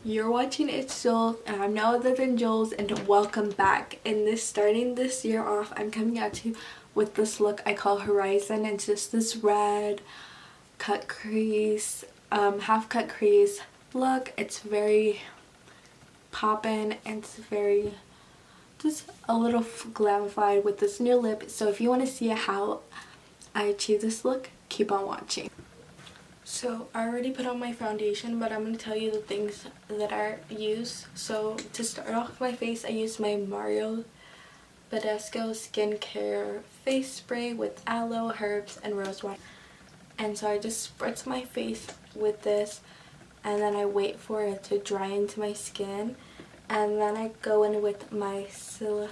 You're watching It's Jules, and I'm no other than Jules, and welcome back. And starting this year off, I'm coming at you with this look I call Horizon. It's just this red cut crease, half cut crease look. It's very poppin', and it's very just a little glamified with this new lip. So if you want to see how I achieve this look, keep on watching. So I already put on my foundation, but I'm going to tell you the things that I use. So to start off my face, I use my Mario Badescu Skincare Face Spray with aloe, herbs, and rose water. And so I just spritz my face with this, and then I wait for it to dry into my skin. And then I go in with my Silphine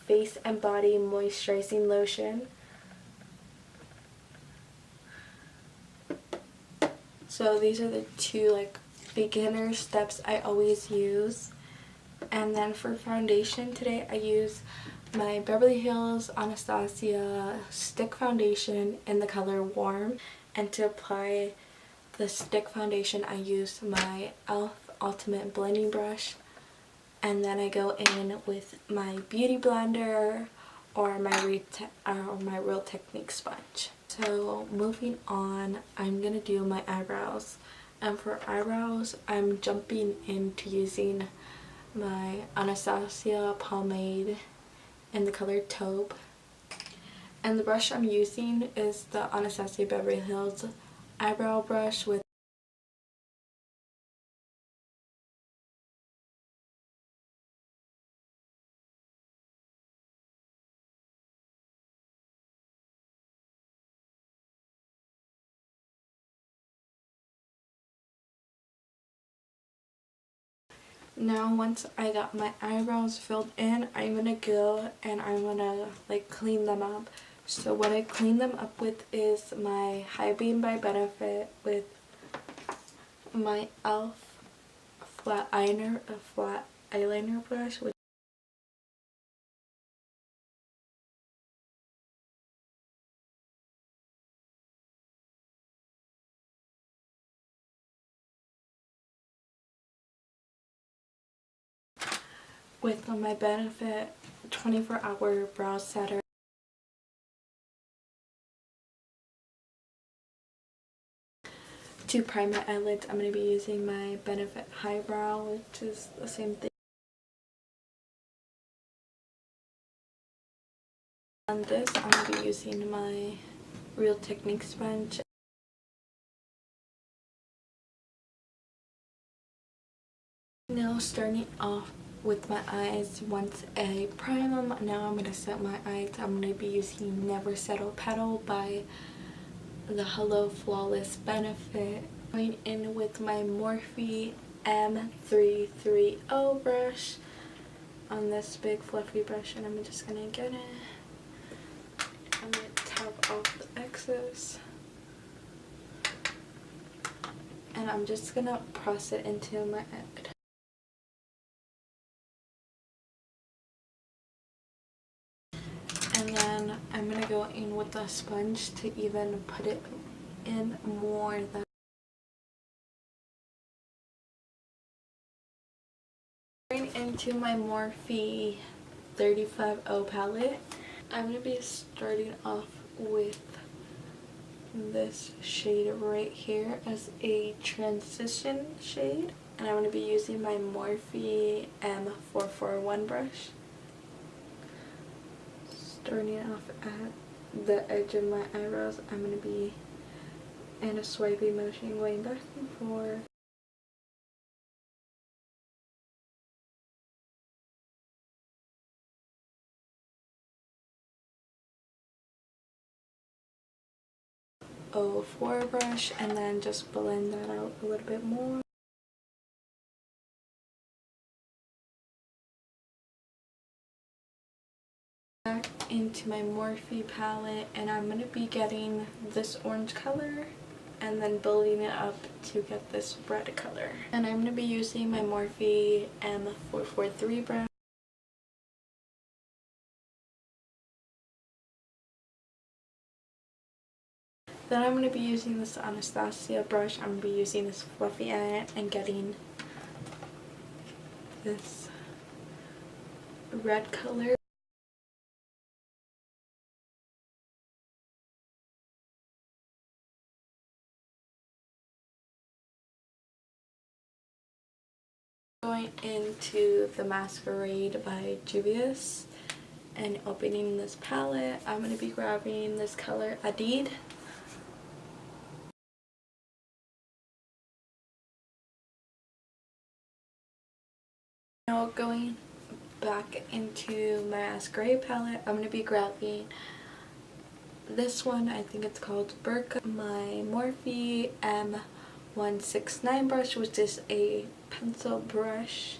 Face and Body Moisturizing Lotion. So these are the two beginner steps I always use. And then for foundation today, I use my Beverly Hills Anastasia stick foundation in the color Warm. And to apply the stick foundation, I use my e.l.f. Ultimate Blending Brush. And then I go in with my Beauty Blender or my Real Technique sponge. So moving on, I'm going to do my eyebrows. And for eyebrows, I'm jumping into using my Anastasia pomade in the color Taupe. And the brush I'm using is the Anastasia Beverly Hills eyebrow brush with Now once I got my eyebrows filled in, I'm gonna go and I'm gonna clean them up. So what I clean them up with is my High Beam by Benefit with my e.l.f. flat eyeliner brush with my Benefit 24-hour brow setter. To prime my eyelids, I'm going to be using my Benefit Highbrow, which is the same thing. On this, I'm going to be using my Real Technique sponge. Now starting off with my eyes, once I prime them, now I'm going to set my eyes. I'm going to be using Never Settle Petal by the Hello Flawless Benefit. Going in with my Morphe M330 brush on this big fluffy brush, and I'm just going to get it. I'm going to tap off the excess. And I'm just going to press it into my head. And then I'm going to go in with the sponge to even put it in more than going into my Morphe 35O palette. I'm going to be starting off with this shade right here as a transition shade. And I'm going to be using my Morphe M441 brush. Starting off at the edge of my eyebrows, I'm going to be in a swiping motion going back and forth. O4 brush, and then just blend that out a little bit more. Back into my Morphe palette, and I'm going to be getting this orange color and then building it up to get this red color. And I'm going to be using my Morphe M443 brush. Then I'm going to be using this Anastasia brush. I'm going to be using this fluffy end and getting this red color. Going into the Masquerade by Juvia's and opening this palette, I'm going to be grabbing this color Adid. Now going back into my Masquerade palette, I'm going to be grabbing this one. I think it's called Burka. My Morphe M169 brush, which is a pencil brush.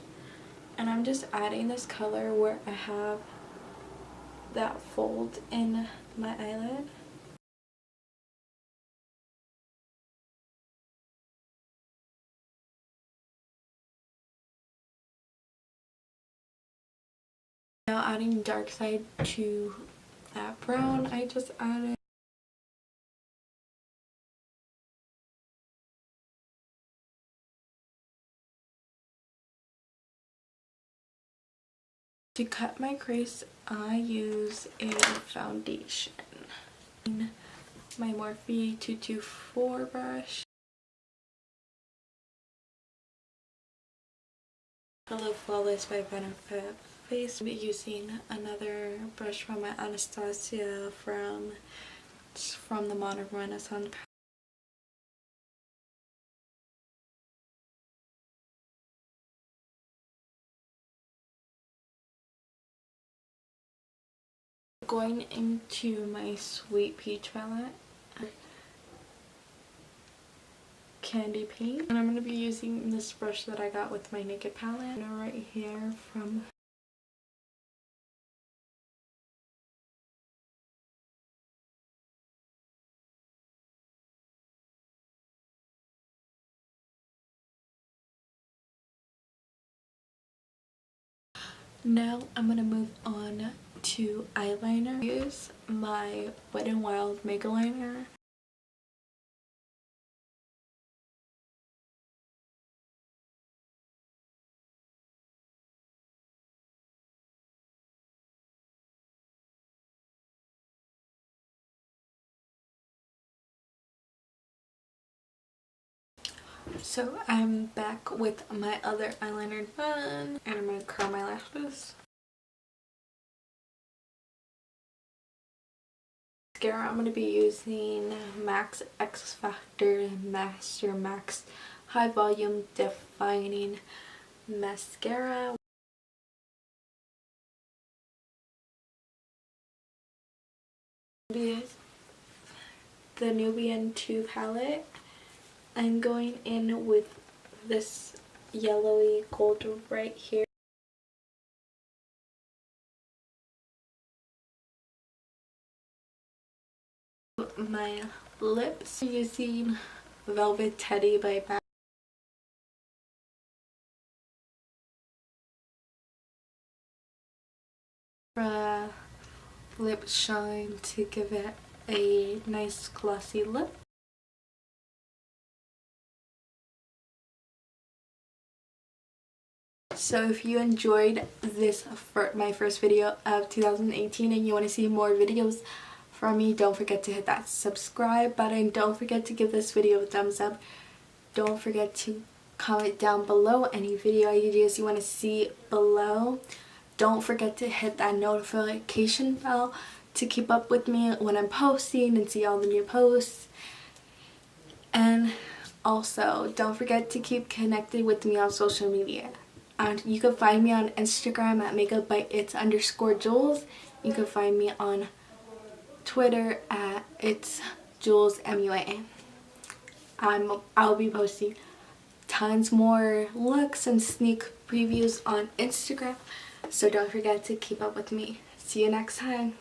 And I'm just adding this color where I have that fold in my eyelid. Now adding dark side to that brown I just added. To cut my crease, I use a foundation. My Morphe 224 brush. Hello Flawless by Benefit Face. I'll be using another brush from my Anastasia from the Modern Renaissance. Going into my Sweet Peach palette, Candy Pink, and I'm going to be using this brush that I got with my Naked palette right here from Now I'm going to move on to eyeliner. Use my Wet n Wild Mega Liner. So I'm back with my other eyeliner done, and I'm going to curl my lashes. Mascara, I'm going to be using MAC X Factor Master Max High Volume Defining Mascara. The Nubian 2 palette. I'm going in with this yellowy gold right here. My lips, using Velvet Teddy by MAC. Lip shine to give it a nice glossy lip. So if you enjoyed this my first video of 2018 and you want to see more videos from me, don't forget to hit that subscribe button. Don't forget to give this video a thumbs up. Don't forget to comment down below any video ideas you want to see below. Don't forget to hit that notification bell to keep up with me when I'm posting and see all the new posts. And also, don't forget to keep connected with me on social media. And you can find me on Instagram at makeup_by_it's_Jules. You can find me on Twitter at itsJulesMUA. I'll be posting tons more looks and sneak previews on Instagram. So don't forget to keep up with me. See you next time.